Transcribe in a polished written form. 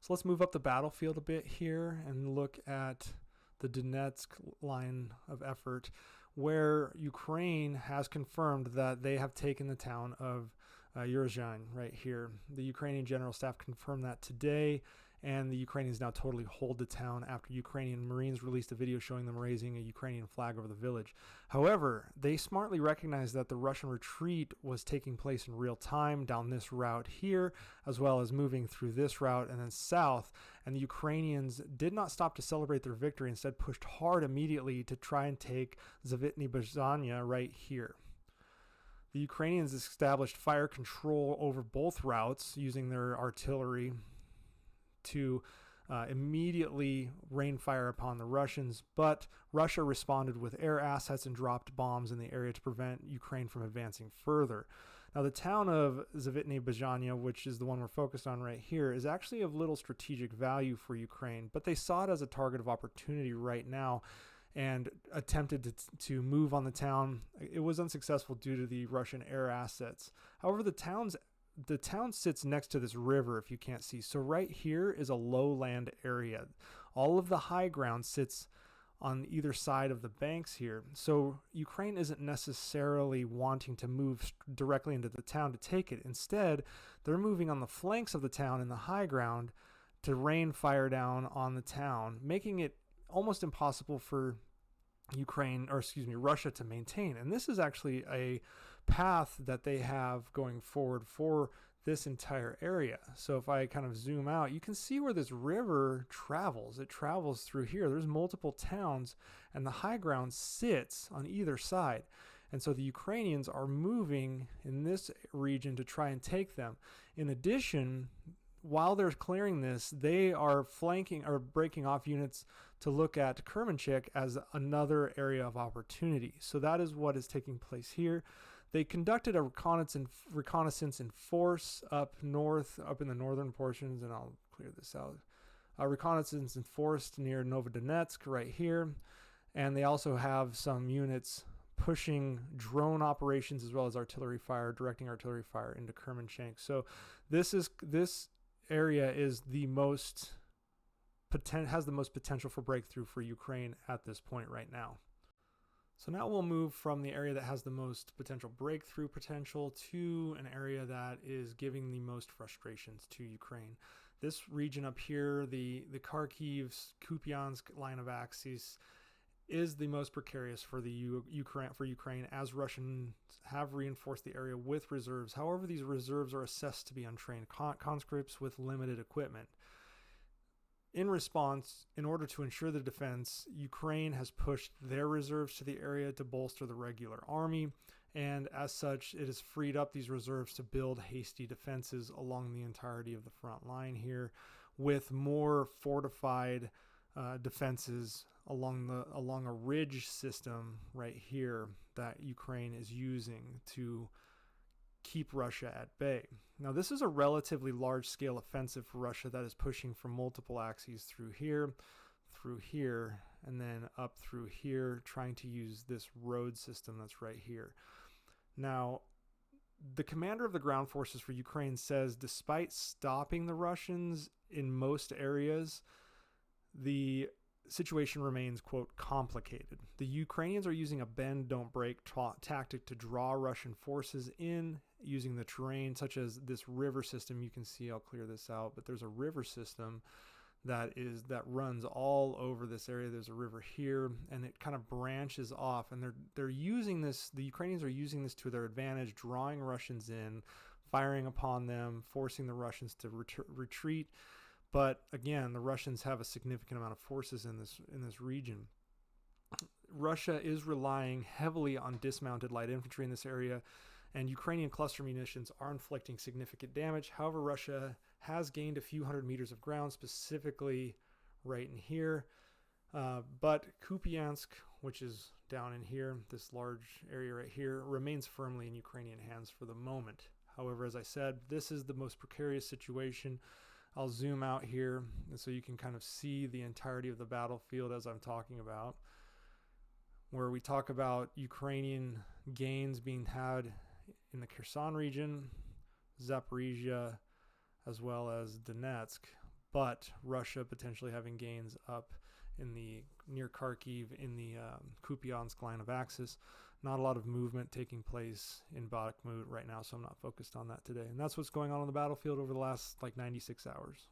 So let's move up the battlefield a bit here and look at the Donetsk line of effort, where Ukraine has confirmed that they have taken the town of Urozhain right here. The Ukrainian General Staff confirmed that today, and the Ukrainians now totally hold the town after Ukrainian Marines released a video showing them raising a Ukrainian flag over the village. However, they smartly recognized that the Russian retreat was taking place in real time down this route here, as well as moving through this route and then south, and the Ukrainians did not stop to celebrate their victory, instead pushed hard immediately to try and take Zavitny Bazhanya right here. The Ukrainians established fire control over both routes using their artillery to immediately rain fire upon the Russians, but Russia responded with air assets and dropped bombs in the area to prevent Ukraine from advancing further. Now, the town of Zavitny Bazhanya, which is the one we're focused on right here, is actually of little strategic value for Ukraine, but they saw it as a target of opportunity right now and attempted to move on the town. It was unsuccessful due to the Russian air assets. However, the town sits next to this river, if you can't see. So right here is a lowland area. All of the high ground sits on either side of the banks here. So Ukraine isn't necessarily wanting to move directly into the town to take it. Instead, they're moving on the flanks of the town in the high ground to rain fire down on the town, making it almost impossible for Russia to maintain. And this is actually a path that they have going forward for this entire area. So if I kind of zoom out, you can see where this river travels. It travels through here. There's multiple towns, and the high ground sits on either side. And so the Ukrainians are moving in this region to try and take them. In addition, while they're clearing this, they are flanking or breaking off units to look at Kremenchuk as another area of opportunity. So that is what is taking place here. They conducted a reconnaissance in force up north, up in the northern portions, and I'll clear this out. Reconnaissance in force near Novodonetsk right here. And they also have some units pushing drone operations as well as artillery fire, directing artillery fire into Kremenchuk. So this area is has the most potential for breakthrough for Ukraine at this point right now. So now we'll move from the area that has the most potential breakthrough potential to an area that is giving the most frustrations to Ukraine. This region up here, the Kharkiv, Kupiansk line of axis, is the most precarious for Ukraine, as Russians have reinforced the area with reserves. However, these reserves are assessed to be untrained conscripts with limited equipment. In response, in order to ensure the defense, Ukraine has pushed their reserves to the area to bolster the regular army, and as such, it has freed up these reserves to build hasty defenses along the entirety of the front line here, with more fortified defenses along a ridge system right here that Ukraine is using to keep Russia at bay. Now, this is a relatively large-scale offensive for Russia that is pushing from multiple axes through here, and then up through here, trying to use this road system that's right here. Now, the commander of the ground forces for Ukraine says despite stopping the Russians in most areas, the situation remains, quote, complicated. The Ukrainians are using a bend, don't break tactic to draw Russian forces in using the terrain, such as this river system. You can see, I'll clear this out, but there's a river system that runs all over this area. There's a river here, and it kind of branches off, and they're using this. The Ukrainians are using this to their advantage, drawing Russians in, firing upon them, forcing the Russians to retreat. But again, the Russians have a significant amount of forces in this region. Russia is relying heavily on dismounted light infantry in this area, and Ukrainian cluster munitions are inflicting significant damage. However, Russia has gained a few hundred meters of ground, specifically right in here. But Kupiansk, which is down in here, this large area right here, remains firmly in Ukrainian hands for the moment. However, as I said, this is the most precarious situation. I'll zoom out here so you can kind of see the entirety of the battlefield as I'm talking about, where we talk about Ukrainian gains being had in the Kherson region, Zaporizhia, as well as Donetsk. but Russia potentially having gains up in the near Kharkiv in the Kupiansk line of axis. Not a lot of movement taking place in Bakhmut right now, so I'm not focused on that today. And that's what's going on the battlefield over the last 96 hours.